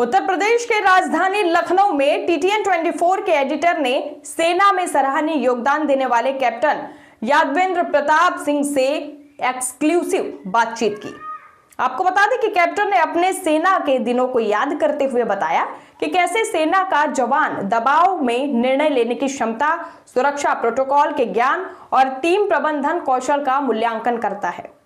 उत्तर प्रदेश के राजधानी लखनऊ में टीटीएन 24 के एडिटर ने सेना में सराहनीय योगदान देने वाले कैप्टन यादवेंद्र प्रताप सिंह से एक्सक्लूसिव बातचीत की। आपको बता दें कि कैप्टन ने अपने सेना के दिनों को याद करते हुए बताया कि कैसे सेना का जवान दबाव में निर्णय लेने की क्षमता, सुरक्षा प्रोटोकॉल के ज्ञान और टीम प्रबंधन कौशल का मूल्यांकन करता है।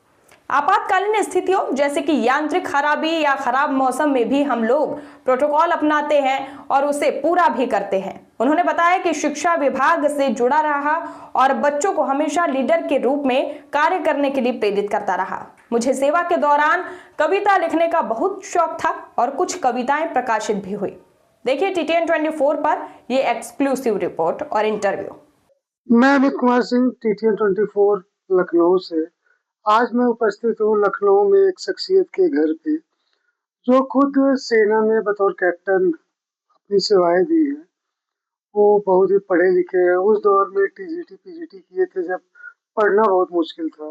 आपातकालीन स्थितियों जैसे कि यांत्रिक खराबी या खराब मौसम में भी हम लोग प्रोटोकॉल अपनाते हैं और उसे पूरा भी करते हैं। उन्होंने बताया कि शिक्षा विभाग से जुड़ा रहा और बच्चों को हमेशा लीडर के रूप में कार्य करने के लिए प्रेरित करता रहा। मुझे सेवा के दौरान कविता लिखने का बहुत शौक था और कुछ कविताएं प्रकाशित भी हुई। देखिए टीटीएन 24 पर ये एक्सक्लूसिव रिपोर्ट और इंटरव्यू। मैं अमित कुमार सिंह, टीटीएन 24 लखनऊ से। आज मैं उपस्थित हूँ लखनऊ में एक शख्सियत के घर पे जो खुद सेना में बतौर कैप्टन अपनी सेवाएं दी हैं। वो बहुत ही पढ़े लिखे हैं। उस दौर में टीजीटी पीजीटी किए थे जब पढ़ना बहुत मुश्किल था,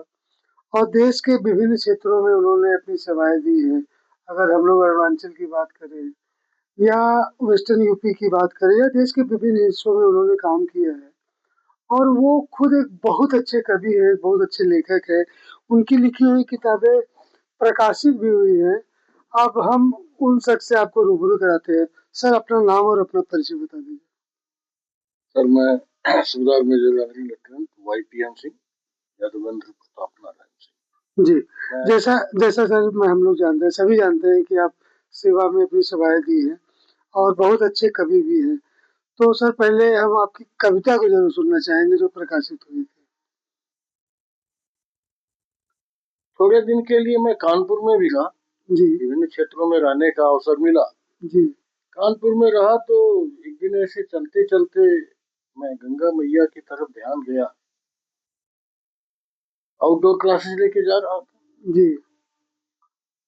और देश के विभिन्न क्षेत्रों में उन्होंने अपनी सेवाएं दी हैं। अगर हम लोग अरुणाचल की बात करें या वेस्टर्न यूपी की बात करें या देश के विभिन्न हिस्सों में उन्होंने काम किया है। और वो खुद एक बहुत अच्छे कवि हैं, बहुत अच्छे लेखक हैं। उनकी लिखी हुई किताबें प्रकाशित भी हुई हैं। अब हम उन शख्स से आपको रूबरू कराते हैं। सर, अपना नाम और अपना परिचय बता दीजिए। सर, मैं सूबेदार major general lieutenant YPM Singh, Yadvendra Pratap Narayan Singh ji. जैसा जैसा सर मैं हम लोग जानते हैं, सभी जानते हैं कि आप सेवा में अपनी सेवाएं दी हैं और बहुत अच्छे कवि भी हैं। तो सर, पहले हम आपकी कविता को जरूर सुनना चाहेंगे जो प्रकाशित हुई थी। थोड़े दिन के लिए मैं कानपुर में भी रहा जी। विभिन्न क्षेत्रों में रहने का अवसर मिला। जी। कानपुर में रहा तो एक दिन ऐसे चलते चलते मैं गंगा मैया की तरफ ध्यान गया। आउटडोर क्लासेस लेके जा रहा था। जी।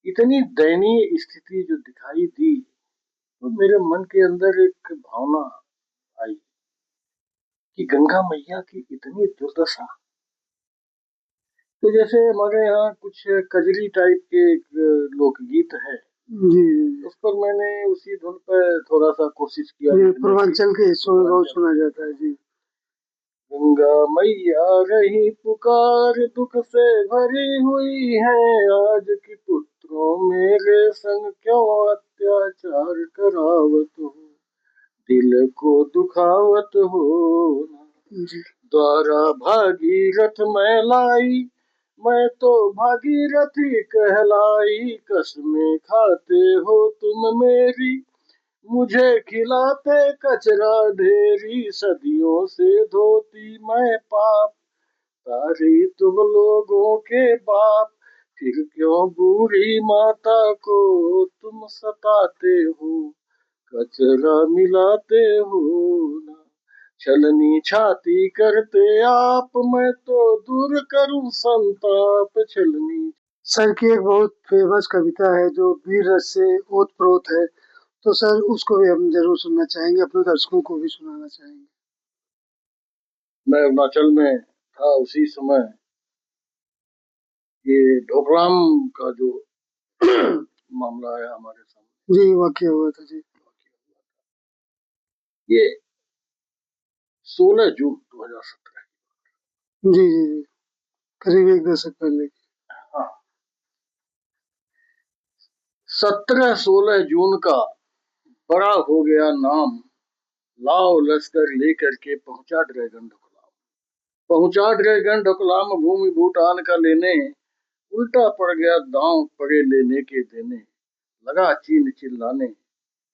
इतनी दयनीय स्थिति जो दिखाई दी तो मेरे मन के अंदर एक भावना आई कि गंगा मैया की इतनी दुर्दशा। तो जैसे हमारे यहाँ कुछ कजरी टाइप के लोकगीत है, उस पर मैंने उसी धुन पर थोड़ा सा कोशिश किया। पूर्वांचल के हिस्सों में बहुत सुना जाता है। जी। गंगा मैया रही पुकार, दुख से भरी हुई है, आज की पुत्रों मेरे संग क्यों अत्याचार करावत हो, दिल को दुखावत हो। द्वारा भागीरथ मैं लाई, मैं तो भागीरथी कहलाई, कसमें खाते हो तुम मेरी, मुझे खिलाते कचरा ढेरी, सदियों से धोती मैं पाप, तारी तुम लोगों के बाप, फिर क्यों बूढ़ी माता को तुम सताते हो, कचरा मिलाते हो ना, छलनी छाती करते आप, मैं तो दूर करूं संताप छलनी। सर की एक बहुत फेमस कविता है जो वीर रस से ओतप्रोत है, तो सर उसको भी हम जरूर सुनना चाहेंगे, अपने दर्शकों को भी सुनाना चाहेंगे। मैं अरुणाचल में था उसी समय ये डोकलाम का जो मामला है हमारे सामने। जी, वाकया हुआ था। जी। ये 16 जून 2017। जी जी जी, करीब एक दशक पहले। हाँ, 17-16 जून का बड़ा हो गया नाम, लाओ लश्कर लेकर के पहुंचा ड्रैगन ढोकलाम, भूमि भूटान का लेने, उल्टा पड़ गया दांव पड़े लेने के देने, लगा चीन चिल्लाने,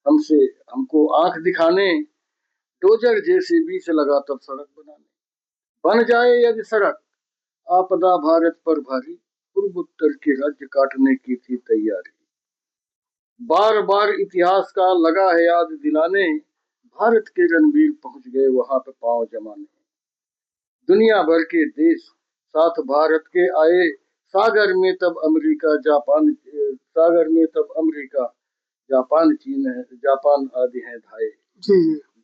हमको आंख दिखाने, डोजर जेसीबी से लगा तब सड़क बनाने, बन जाए यदि सड़क आपदा भारत पर भारी, पूर्व उत्तर के राज्य काटने की थी तैयारी, बार बार इतिहास का लगा है याद दिलाने, भारत के रणवीर पहुंच गए वहां पे पांव जमाने, दुनिया भर के देश साथ भारत के आए, सागर में तब अमेरिका जापान चीन है, जापान आदि है धाये।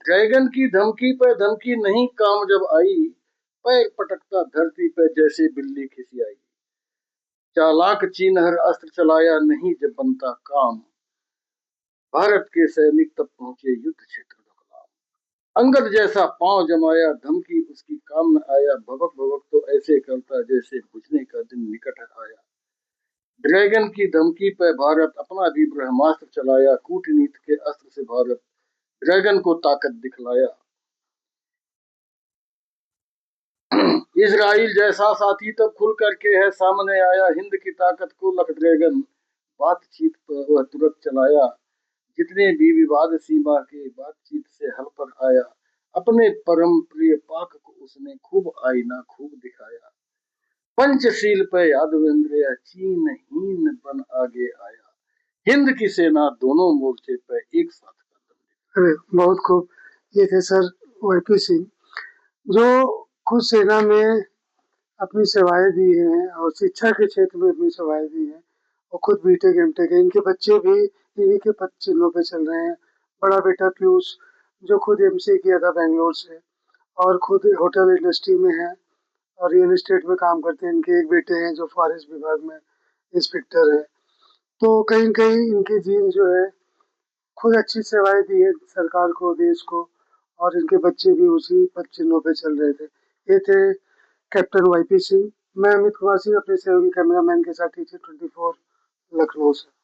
ड्रैगन की धमकी पे धमकी नहीं काम जब आई, पैर पटकता धरती पे जैसे बिल्ली खिसियाई, चालाक चीन हर अस्त्र चलाया नहीं जब बनता काम, भारत के सैनिक तब पहुंचे युद्ध क्षेत्र डोकलाम। अंगद जैसा पांव जमाया, धमकी उसकी काम न आया। भवक भवक तो ऐसे करता जैसे बुझने का दिन निकट आया। ड्रैगन की धमकी पर भारत अपना भी ब्रह्मास्त्र चलाया। कूटनीति के अस्त्र से भारत ड्रैगन को ताकत दिखलाया। इजराइल जैसा साथी तब खुल करके है सामने आया। हिंद की ताकत को लख ड्रैगन बातचीत पर वह तुरंत चलाया। जितने भी विवाद सीमा के बातचीत से हल पर आया। अपने परम प्रिय पाक को उसने खूब आईना खूब दिखाया। पंचशील पे यादवेंद्र चीन हीन बन आगे आया। हिंद की सेना दोनों मोर्चे पर एक साथ कदम। अरे बहुत खूब। ये थे सर वाईपी सिंह, जो खुद सेना में अपनी सेवाएं दी हैं और शिक्षा के क्षेत्र में अपनी सेवाएं दी हैं, और खुद बीटेक एमटेक है। इनके बच्चे भी इन्हीं के पद चिन्हों पे चल रहे हैं। बड़ा बेटा पीयूष, जो खुद एमसीए किया था बेंगलोर से, और खुद होटल इंडस्ट्री में है और रियल एस्टेट में काम करते हैं। इनके एक बेटे हैं जो फॉरेस्ट विभाग में इंस्पेक्टर है। तो कहीं न कहीं इनकी जीन जो है, खुद अच्छी सेवाएं दी है सरकार को, देश को, और इनके बच्चे भी उसी पद चिन्हों पे चल रहे थे। ये थे कैप्टन वाईपी सिंह। मैं अमित कुमार सिंह, अपने सहयोगी कैमरामैन के साथ टीटी 24 लखनऊ से।